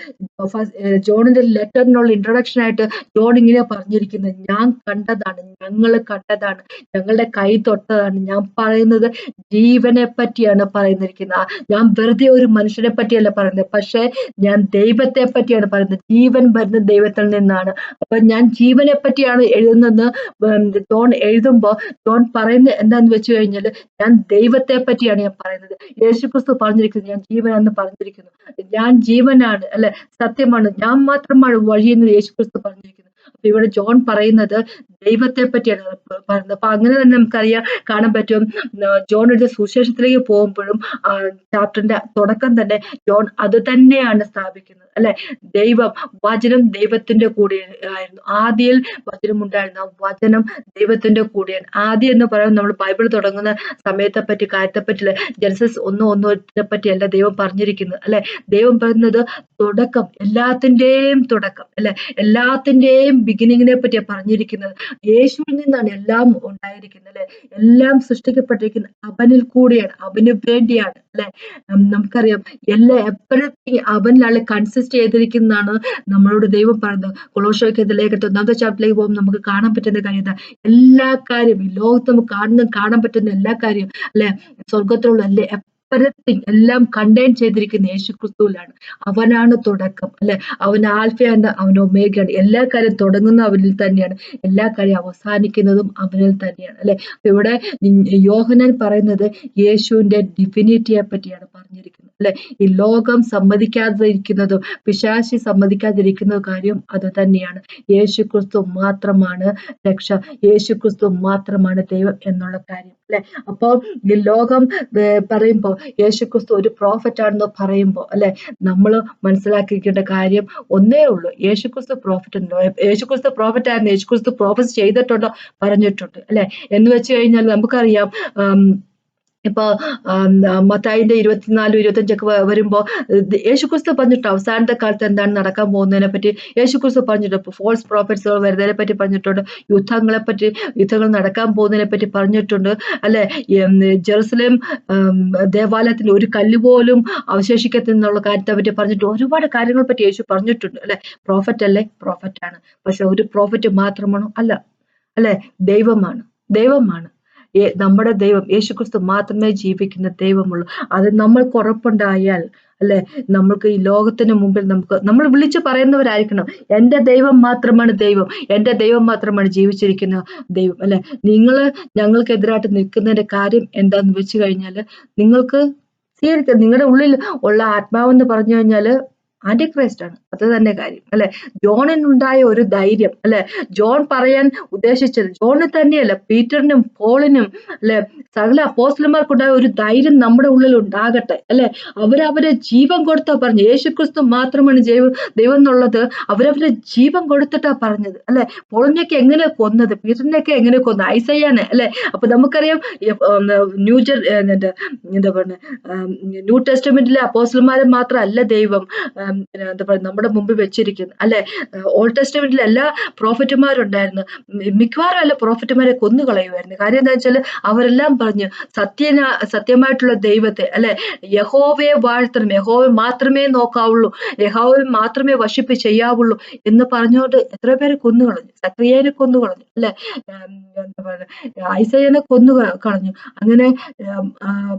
ജോണിന്റെ ലെറ്ററിനുള്ള ഇൻട്രൊഡക്ഷൻ ആയിട്ട് ജോൺ ഇങ്ങനെ പറഞ്ഞിരിക്കുന്നത്, ഞാൻ കണ്ടതാണ്, ഞങ്ങൾ കണ്ടതാണ്, ഞങ്ങളുടെ കൈ തൊട്ടതാണ്, ഞാൻ പറയുന്നത് ജീവനെ പറ്റിയാണ് പറയുന്നിരിക്കുന്നത്. ഞാൻ വെറുതെ ഒരു മനുഷ്യനെ പറ്റിയല്ല പറയുന്നത്, പക്ഷെ ഞാൻ ദൈവത്തെ പറ്റിയാണ് പറയുന്നത്. ജീവൻ വരുന്ന ദൈവത്തിൽ നിന്നാണ്. അപ്പൊ ഞാൻ ജീവനെ പറ്റിയാണ് എഴുതുന്നെന്ന് ജോൺ എഴുതുമ്പോ ജോൺ പറയുന്നത് എന്താന്ന് വെച്ച് കഴിഞ്ഞാൽ ഞാൻ ദൈവത്തെ പറ്റിയാണ് ഞാൻ പറയുന്നത്. യേശുക്രിസ്തു പറഞ്ഞിരിക്കുന്നത് ഞാൻ ജീവനാണെന്ന് പറഞ്ഞിരിക്കുന്നു. ഞാൻ ജീവനാണ് അല്ലെ, സത്യമാണ്, ഞാൻ മാത്രമാണ് വഴിയെന്ന് യേശുക്രിസ്തു പറഞ്ഞിരിക്കുന്നു. അപ്പൊ ഇവിടെ ജോൺ പറയുന്നത് ദൈവത്തെ പറ്റിയാണ് പറയുന്നത്. അപ്പൊ അങ്ങനെ തന്നെ നമുക്കറിയാം, കാണാൻ പറ്റും. ജോൺ എഴുതിയ സുവിശേഷത്തിലേക്ക് പോകുമ്പോഴും ചാപ്റ്ററിന്റെ തുടക്കം തന്നെ ജോൺ അത് തന്നെയാണ് സ്ഥാപിക്കുന്നത്, അല്ലെ? ദൈവം, വചനം ദൈവത്തിന്റെ കൂടെ ആയിരുന്നു. ആദിയിൽ വചനം ഉണ്ടായിരുന്നു, ആ വചനം ദൈവത്തിന്റെ കൂടെയാണ്. ആദി എന്ന് പറയുന്നത് നമ്മൾ ബൈബിൾ തുടങ്ങുന്ന സമയത്തെ പറ്റി, കാര്യത്തെ പറ്റി, ജനസിസ് 1:1 പറ്റിയല്ല ദൈവം പറഞ്ഞിരിക്കുന്നത്, അല്ലെ? ദൈവം പറയുന്നത് തുടക്കം, എല്ലാത്തിന്റെയും തുടക്കം, അല്ലെ? എല്ലാത്തിന്റെയും ബിഗിനിങ്ങിനെ പറ്റിയാണ് പറഞ്ഞിരിക്കുന്നത്. യേശുവിൽ നിന്നാണ് എല്ലാം ഉണ്ടായിരിക്കുന്നത്, അല്ലെ? എല്ലാം സൃഷ്ടിക്കപ്പെട്ടിരിക്കുന്നത് അവനിൽ കൂടിയാണ്, അവന് വേണ്ടിയാണ്, അല്ലെ? നമുക്കറിയാം എപ്പോഴും അവനിലാണ് കൺസിസ്റ്റ് ചെയ്തിരിക്കുന്നതാണ് നമ്മളോട് ദൈവം പറയുന്നത്. കൊളോസ്യർക്ക് ലേഖനത്തിൽ 1-ാമത്തെ ചാപ്റ്ററിലേക്ക് പോകുമ്പോൾ നമുക്ക് കാണാൻ പറ്റുന്ന കാര്യം, എല്ലാ കാര്യം ഈ ലോകത്ത് നമുക്ക് കാണാൻ പറ്റുന്ന എല്ലാ കാര്യം, അല്ലെ? സ്വർഗത്തിലുള്ള അല്ലെ എല്ലാം കണ്ടെയ്ൻ ചെയ്തിരിക്കുന്ന യേശു ക്രിസ്തുവിലാണ്. അവനാണ് തുടക്കം, അല്ലെ? അവൻ ആൽഫയാണ്, അവൻ ഒമേഗയാണ്. എല്ലാ കാര്യം തുടങ്ങുന്ന അവനിൽ തന്നെയാണ്, എല്ലാ കാര്യം അവസാനിക്കുന്നതും അവനിൽ തന്നെയാണ്, അല്ലെ? അപ്പൊ ഇവിടെ യോഹന്നാൻ പറയുന്നത് യേശുവിന്റെ ഡിവിനിറ്റിയെ പറ്റിയാണ് പറഞ്ഞിരിക്കുന്നത്, അല്ലെ? ഈ ലോകം സമ്മതിക്കാതിരിക്കുന്നതും പിശാചി സമ്മതിക്കാതിരിക്കുന്ന കാര്യം അത് തന്നെയാണ്. യേശു ക്രിസ്തു മാത്രമാണ് രക്ഷ, യേശു ക്രിസ്തു മാത്രമാണ് ദൈവം എന്നുള്ള കാര്യം, അല്ലെ? അപ്പൊ ഈ ലോകം പറയുമ്പോ യേശുക്രിസ്തു ഒരു പ്രോഫറ്റ് ആണെന്ന് പറയുമ്പോ, അല്ലെ, നമ്മൾ മനസ്സിലാക്കിക്കേണ്ട കാര്യം ഒന്നേ ഉള്ളൂ, യേശുക്രിസ്തു പ്രോഫറ്റ് ഉണ്ടോ? യേശുക്രിസ്തു പ്രോഫറ്റ് ആയിരുന്നു, യേശുക്രിസ്തു പ്രോഫറ്റ് ചെയ്തിട്ടുണ്ടോ? പറഞ്ഞിട്ടുണ്ട്, അല്ലെ? എന്ന് വെച്ച് കഴിഞ്ഞാൽ നമുക്കറിയാം, ഇപ്പൊ മത്തായിന്റെ 24-25 വരുമ്പോ യേശുക്രിസ്തു പറഞ്ഞിട്ട് അവസാനത്തെ കാലത്ത് എന്താണ് നടക്കാൻ പോകുന്നതിനെ പറ്റി യേശുക്രിസ്തു പറഞ്ഞിട്ടുണ്ട്. ഫോൾസ് പ്രോഫറ്റ്സുകൾ വരുന്നതിനെ പറ്റി പറഞ്ഞിട്ടുണ്ട്, യുദ്ധങ്ങൾ നടക്കാൻ പോകുന്നതിനെ പറ്റി പറഞ്ഞിട്ടുണ്ട്, അല്ലെ? ജെറുസലേം ദേവാലയത്തിൽ ഒരു കല്ല് പോലും അവശേഷിക്കത്തിന്നുള്ള കാര്യത്തെ പറ്റി പറഞ്ഞിട്ട് ഒരുപാട് കാര്യങ്ങളെ പറ്റി യേശു പറഞ്ഞിട്ടുണ്ട്, അല്ലെ? പ്രോഫറ്റ് അല്ലേ? പ്രോഫറ്റ് ആണ്. പക്ഷെ ഒരു പ്രോഫറ്റ് മാത്രമാണോ? അല്ല, അല്ലെ? ദൈവമാണ്. നമ്മുടെ ദൈവം യേശുക്രിസ്തു മാത്രമേ ജീവിക്കുന്ന ദൈവമുള്ളൂ. അത് നമ്മൾക്ക് ഉറപ്പുണ്ടായാൽ, അല്ലെ, നമ്മൾക്ക് ഈ ലോകത്തിന് മുമ്പിൽ നമ്മൾ വിളിച്ചു പറയുന്നവരായിരിക്കണം, എന്റെ ദൈവം മാത്രമാണ് ദൈവം, എന്റെ ദൈവം മാത്രമാണ് ജീവിച്ചിരിക്കുന്ന ദൈവം, അല്ലെ? ഞങ്ങൾക്കെതിരായിട്ട് നിൽക്കുന്നതിന്റെ കാര്യം എന്താന്ന് വെച്ച് കഴിഞ്ഞാല്, നിങ്ങൾക്ക് സ്വീകരിക്കാം. നിങ്ങളുടെ ഉള്ളിൽ ഉള്ള ആത്മാവെന്ന് പറഞ്ഞു കഴിഞ്ഞാല് ആന്റിക്രൈസ്റ്റ് ആണ്, അത് തന്നെ കാര്യം, അല്ലെ? ജോണിനുണ്ടായ ഒരു ധൈര്യം, അല്ലെ? ജോൺ പറയാൻ ഉദ്ദേശിച്ചത്, ജോണിന് തന്നെയല്ല, പീറ്ററിനും പോളിനും, അല്ലെ, സകല അപ്പോസ്തലന്മാർക്കുണ്ടായ ഒരു ധൈര്യം നമ്മുടെ ഉള്ളിൽ ഉണ്ടാകട്ടെ, അല്ലെ? അവരവരെ ജീവൻ കൊടുത്താ പറഞ്ഞു, യേശുക്രിസ്തു മാത്രമാണ് ദൈവം എന്നുള്ളത് അവരവരെ ജീവൻ കൊടുത്തിട്ടാ പറഞ്ഞത്, അല്ലെ? പോളിനെയൊക്കെ എങ്ങനെ കൊന്നത്, പീറ്ററിനെയൊക്കെ എങ്ങനെ കൊന്നത്, ഐസയ്യാനെ, അല്ലെ? അപ്പൊ നമുക്കറിയാം, എന്താ പറഞ്ഞ ന്യൂ ടെസ്റ്റമെന്റിലെ അപ്പോസ്തലന്മാരെ മാത്രമല്ല ദൈവം എന്താ പറയുക നമ്മുടെ മുമ്പിൽ വെച്ചിരിക്കുന്നത്, അല്ലെ? ഓൾഡ് ടെസ്റ്റമെന്റിൽ എല്ലാ പ്രോഫറ്റുമാരുണ്ടായിരുന്നു, മിക്കവാറും എല്ലാ പ്രോഫറ്റുമാരെ കൊന്നുകളയുമായിരുന്നു. കാര്യം എന്താ വെച്ചാൽ അവരെല്ലാം പറഞ്ഞു സത്യമായിട്ടുള്ള ദൈവത്തെ, അല്ലെ, യഹോവയെ വാഴ്ത്തണം, യഹോവയെ മാത്രമേ നോക്കാവുള്ളൂ, യഹോവയെ മാത്രമേ വർഷിപ്പ് ചെയ്യാവുള്ളൂ എന്ന് പറഞ്ഞുകൊണ്ട് എത്ര പേരെ കൊന്നുകളഞ്ഞു. സക്രിയനെ കൊന്നുകളഞ്ഞു, അല്ലെ? എന്താ പറയുക, ഐസയ്യനെ കളഞ്ഞു. അങ്ങനെ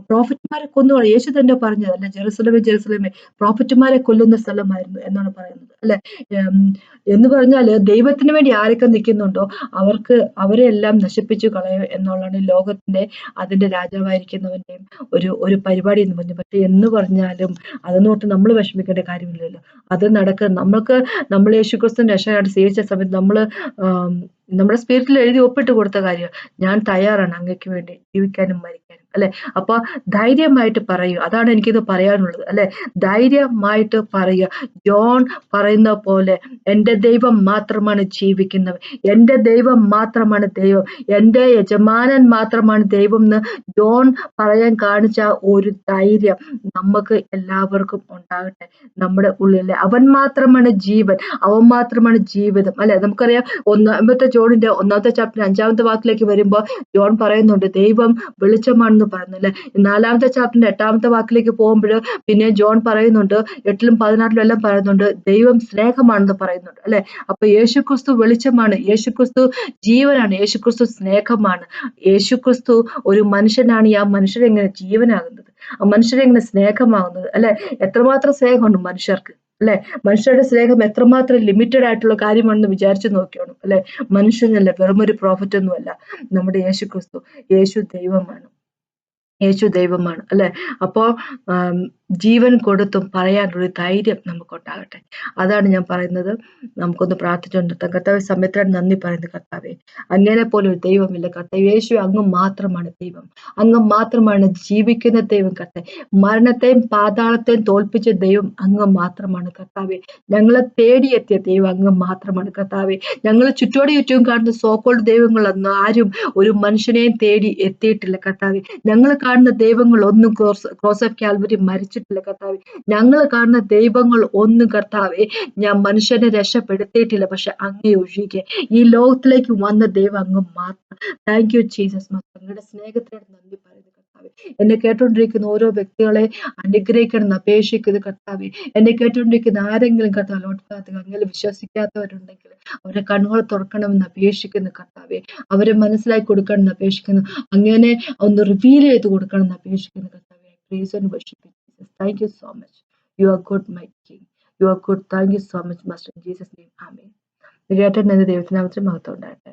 പ്രോഫറ്റുമാരെ കൊന്നുകളഞ്ഞു. യേശു തന്നെ പറഞ്ഞത്, അല്ലെ, ജെറുസലേമേ പ്രോഫറ്റുമാരെ കൊല്ലുന്ന സ്ഥലമായിരുന്നു എന്നാണ് പറയുന്നത്, അല്ലെ? എന്ന് പറഞ്ഞാല് ദൈവത്തിന് വേണ്ടി ആരൊക്കെ നിൽക്കുന്നുണ്ടോ അവരെ എല്ലാം നശിപ്പിച്ചു കളയും എന്നുള്ളതാണ് ലോകത്തിന്റെ അതിന്റെ രാജാവായിരിക്കുന്നവന്റെയും ഒരു പരിപാടി എന്ന് പറഞ്ഞു. പക്ഷെ എന്ന് പറഞ്ഞാലും അതൊന്നോട്ട് നമ്മൾ വിഷമിക്കേണ്ട കാര്യമില്ലല്ലോ. അത് നമ്മൾ യേശുക്രിസ്തുവിന്റെ രക്ഷകനായിട്ട് സ്വീകരിച്ച സമയത്ത് നമ്മുടെ സ്പിരിറ്റിൽ എഴുതി ഒപ്പിട്ട് കൊടുത്ത കാര്യം, ഞാൻ തയ്യാറാണ് അങ്ങയ്ക്ക് വേണ്ടി ജീവിക്കാനും മരിക്കാനും, അല്ലെ? അപ്പൊ ധൈര്യമായിട്ട് പറയൂ, അതാണ് എനിക്കിത് പറയാനുള്ളത്, അല്ലെ? ധൈര്യമായിട്ട് പറയുക. ജോൺ പറയുന്ന പോലെ എൻ്റെ ദൈവം മാത്രമാണ് ജീവിക്കുന്നവൻ, എൻ്റെ ദൈവം മാത്രമാണ് ദൈവം, എൻ്റെ യജമാനൻ മാത്രമാണ് ദൈവം എന്ന് ജോൺ പറയാൻ കാണിച്ച ഒരു ധൈര്യം നമുക്ക് എല്ലാവർക്കും ഉണ്ടാകട്ടെ നമ്മുടെ ഉള്ളിൽ. അവൻ മാത്രമാണ് ജീവൻ, അവൻ മാത്രമാണ് ജീവിതം, അല്ലെ? നമുക്കറിയാം, 1 ജോണിന്റെ 1-ാമത്തെ ചാപ്റ്റർ 5-ാമത്തെ വാക്കിലേക്ക് വരുമ്പോൾ ജോൺ പറയുന്നുണ്ട് ദൈവം വെളിച്ചമാണെന്ന് പറയുന്നു, അല്ലെ? 4-ാമത്തെ ചാപ്റ്ററിന്റെ 8-ാമത്തെ വാക്കിലേക്ക് പോകുമ്പോൾ പിന്നെ ജോൺ പറയുന്നുണ്ട്, 8-ലും 16-ലും എല്ലാം പറയുന്നുണ്ട് ദൈവം സ്നേഹമാണെന്ന് പറയുന്നുണ്ട്, അല്ലെ? അപ്പൊ യേശുക്രിസ്തു വെളിച്ചമാണ്, യേശുക്രിസ്തു ജീവനാണ്, യേശുക്രിസ്തു സ്നേഹമാണ്. യേശുക്രിസ്തു ഒരു മനുഷ്യനാണ്, ആ മനുഷ്യരെങ്ങനെ ജീവനാകുന്നത്, ആ മനുഷ്യരെങ്ങനെ സ്നേഹമാകുന്നത്, അല്ലെ? എത്രമാത്രം സ്നേഹമുണ്ട് മനുഷ്യർക്ക്, അല്ലെ? മനുഷ്യരുടെ സ്നേഹം എത്രമാത്രം ലിമിറ്റഡ് ആയിട്ടുള്ള കാര്യമാണെന്ന് വിചാരിച്ചു നോക്കിയോണം, അല്ലെ? മനുഷ്യനല്ല, വെറുമൊരു പ്രോഫറ്റ് ഒന്നുമല്ല നമ്മുടെ യേശുക്രിസ്തു. യേശു ദൈവമാണ്, അല്ലെ? അപ്പോ ജീവൻ കൊടുത്തും പറയാനൊരു ധൈര്യം നമുക്കുണ്ടാകട്ടെ. അതാണ് ഞാൻ പറയുന്നത്. നമുക്കൊന്ന് പ്രാർത്ഥിച്ചുകൊണ്ട് നിർത്താം. കർത്താവേ, സമയത്തിനായി നന്ദി പറയുന്നു കർത്താവേ. അങ്ങേനെ പോലെ ഒരു ദൈവമില്ല കർത്താവേ. യേശുവേ, അങ്ങ് മാത്രമാണ് ദൈവം. അങ്ങ് മാത്രമാണ് ജീവിക്കുന്ന ദൈവം കർത്താവേ. മരണത്തെയും പാതാളത്തെയും തോൽപ്പിച്ച ദൈവം അങ്ങ് മാത്രമാണ് കർത്താവേ. ഞങ്ങളെ തേടിയെത്തിയ ദൈവം അങ്ങ് മാത്രമാണ് കർത്താവേ. ഞങ്ങൾ ചുറ്റോട് ചുറ്റും കാണുന്ന സോക്കോൾഡ് ദൈവങ്ങളൊന്നും ആരും ഒരു മനുഷ്യനെയും തേടി എത്തിയിട്ടില്ല കർത്താവേ. ഞങ്ങൾ കാണുന്ന ദൈവങ്ങൾ ഒന്നും ക്രോസ് ഓഫ് കാൽവരി മരിച്ചിട്ടില്ല കർത്താവേ. ഞങ്ങൾ കാണുന്ന ദൈവങ്ങൾ ഒന്നും കർത്താവേ ഞാൻ മനുഷ്യനെ രക്ഷപ്പെടുത്തിയിട്ടില്ല. പക്ഷെ അങ്ങേ ഒഴികെ ഈ ലോകത്തിലേക്ക് വന്ന ദൈവം അങ്ങ് മാത്രം. Thank you Jesus. അങ്ങയുടെ സ്നേഹത്തിനോട് നന്ദി പറയുന്നു കർത്താവേ. എന്നെ കേട്ടുകൊണ്ടിരിക്കുന്ന ഓരോ വ്യക്തികളെ അനുഗ്രഹിക്കണം എന്ന് അപേക്ഷിക്കുന്നു കർത്താവേ. എന്നെ കേട്ടുകൊണ്ടിരിക്കുന്ന ആരെങ്കിലും കർത്താവ് ലോട്ട് അങ്ങനെ വിശ്വസിക്കാത്തവരുണ്ടെങ്കിൽ അവരെ കണ്ണുകൾ തുറക്കണമെന്ന് അപേക്ഷിക്കുന്നു കർത്താവേ. അവരെ മനസ്സിലാക്കി കൊടുക്കണം എന്ന് അപേക്ഷിക്കുന്നു. അങ്ങനെ ഒന്ന് റിവീൽ ചെയ്ത് കൊടുക്കണം എന്ന് അപേക്ഷിക്കുന്നു കർത്താവേ. Praise and worship you, Jesus. Thank you so much. You are good, my King. You are good. Thank you so much, Master. In Jesus' name, Amen. ദൈവത്തിന് മഹത്വം ഉണ്ടാകട്ടെ.